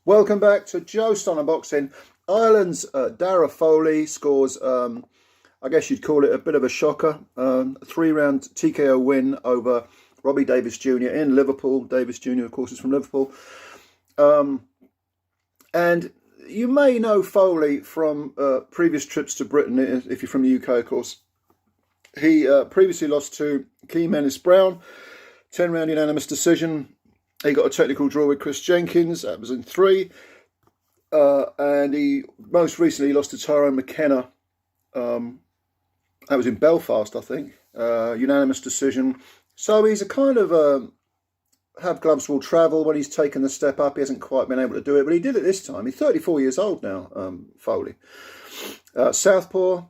Welcome back to Joe Stone Unboxing. Ireland's DARRAGH Foley scores, I guess you'd call it a bit of a shocker. A 3-round TKO win over Robbie Davies Jr. in Liverpool. Davies Jr., of course, is from Liverpool. And you may know Foley from previous trips to Britain, if you're from the UK, of course. He previously lost to Keith Brown, 10-round unanimous decision. He got a technical draw with Chris Jenkins. That was in 3. And he most recently lost to Tyrone McKenna. That was in Belfast, I think. Unanimous decision. So he's a kind of have gloves will travel. When he's taken the step up, he hasn't quite been able to do it, but he did it this time. He's 34 years old now, Foley. Southpaw,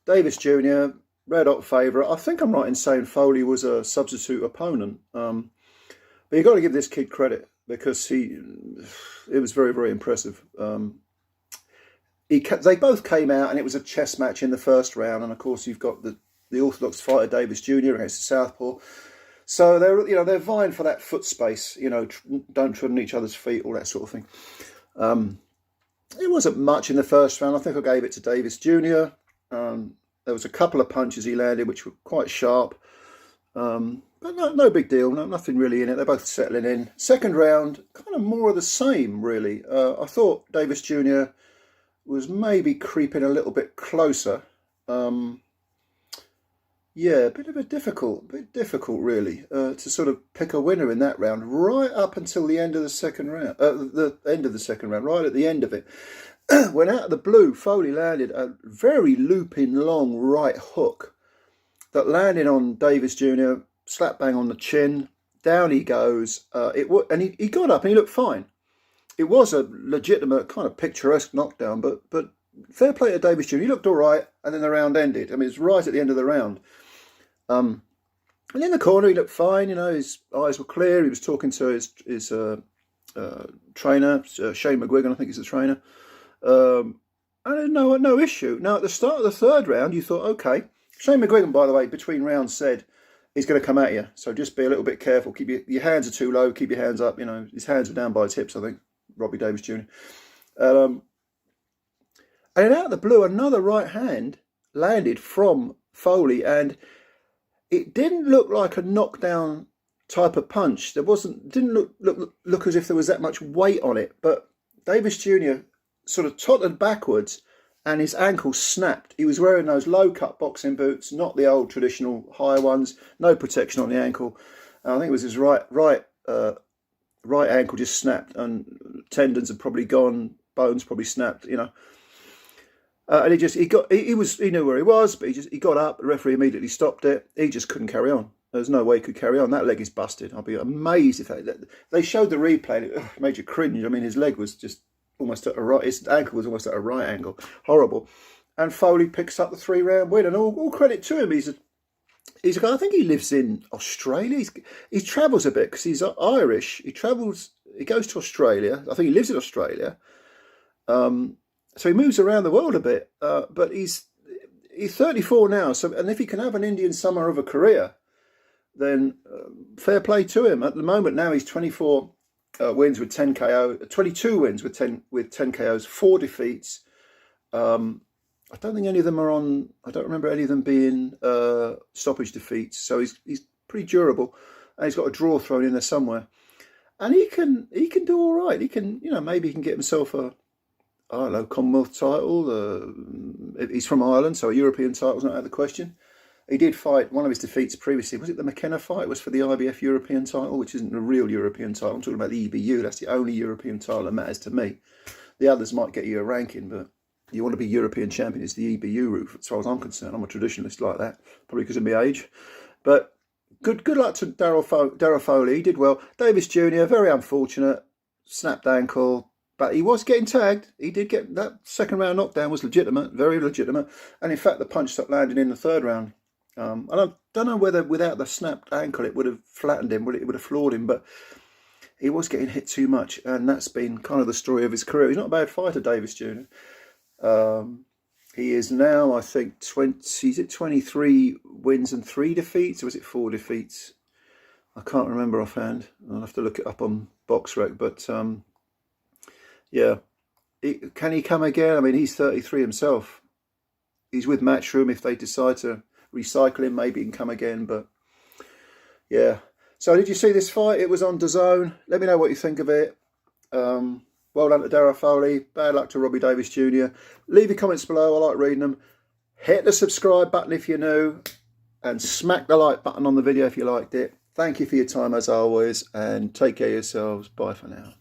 Davies Jr., red hot favourite. I think I'm right in saying Foley was a substitute opponent. But you've got to give this kid credit because it was very, very impressive. They both came out and it was a chess match in the first round. And of course, you've got the orthodox fighter Davies Jr. against the Southpaw. So they're vying for that foot space. Don't tread on each other's feet, all that sort of thing. It wasn't much in the first round. I think I gave it to Davies Jr. There was a couple of punches he landed which were quite sharp. But no big deal, nothing really in it. They're both settling in. Second round, kind of more of the same, really. I thought Davies Jr. was maybe creeping a little bit closer. Yeah, a bit difficult, really, to sort of pick a winner in that round, right up until the end of the second round. Right at the end of it. When out of the blue, Foley landed a very looping long right hook that landed on Davies Jr., slap bang on the chin, down he goes. And he got up and he looked fine. It was a legitimate kind of picturesque knockdown, but fair play to Davies Jr. He looked all right, and then the round ended. I mean, it's right at the end of the round. And in the corner, he looked fine. His eyes were clear. He was talking to his trainer, Shane McGuigan, I think he's the trainer. And no issue. Now, at the start of the third round, you thought, okay. Shane McGuigan, by the way, between rounds said he's going to come at you. So just be a little bit careful. Keep your hands are too low. Keep your hands up. His hands were down by his hips, I think, Robbie Davies Jr. And then out of the blue, another right hand landed from Foley. And it didn't look like a knockdown type of punch. Didn't look as if there was that much weight on it. But Davies Jr. sort of tottered backwards, and his ankle snapped. He was wearing those low-cut boxing boots, not the old traditional high ones. No protection on the ankle. And I think it was his right ankle just snapped, and tendons had probably gone, bones probably snapped. And he knew where he was, but he got up. The referee immediately stopped it. He just couldn't carry on. There's no way he could carry on. That leg is busted. I'll be amazed if they showed the replay. And it made you cringe. I mean, his leg was just almost at a right, his ankle was almost at a right angle. Horrible. And Foley picks up the 3-round win, and all credit to him. He's a guy, I think he lives in Australia. He travels a bit because he's Irish. He goes to Australia. I think he lives in Australia. So he moves around the world a bit. But he's 34 now. And if he can have an Indian summer of a career, then fair play to him. At the moment now, he's 24 wins with 10 KO, 22 wins with 10 KOs, 4 defeats. I don't think any of them are on. I don't remember any of them being stoppage defeats. So he's pretty durable, and he's got a draw thrown in there somewhere. And he can do all right. He can, maybe he can get himself a, I don't know, Commonwealth title. He's from Ireland, so a European title's not out of the question. He did fight one of his defeats previously. Was it the McKenna fight? It was for the IBF European title, which isn't a real European title. I'm talking about the EBU. That's the only European title that matters to me. The others might get you a ranking, but you want to be European champion, it's the EBU route, as far as I'm concerned. I'm a traditionalist like that, probably because of my age. But good luck to DARRAGH Foley. He did well. Davies Jr., very unfortunate, snapped ankle, but he was getting tagged. He did get that second round knockdown, was legitimate, very legitimate. And in fact, the punch stopped landing in the third round. And I don't know whether without the snapped ankle it would have flattened him, it would have floored him, but he was getting hit too much, and that's been kind of the story of his career. He's not a bad fighter, Davies Jr. He is now, I think, 23 wins and 3 defeats, or was it 4 defeats? I can't remember offhand. I'll have to look it up on BoxRec, but Yeah. Can he come again? I mean, he's 33 himself. He's with Matchroom. If they decide to recycle him, maybe he can come again. But yeah. So did you see this fight? It was on DAZN. Let me know what you think of it. Well done to DARRAGH Foley. Bad luck to Robbie Davies Jr. Leave your comments below. I like reading them. Hit the subscribe button if you're new. And smack the like button on the video if you liked it. Thank you for your time as always. And take care of yourselves. Bye for now.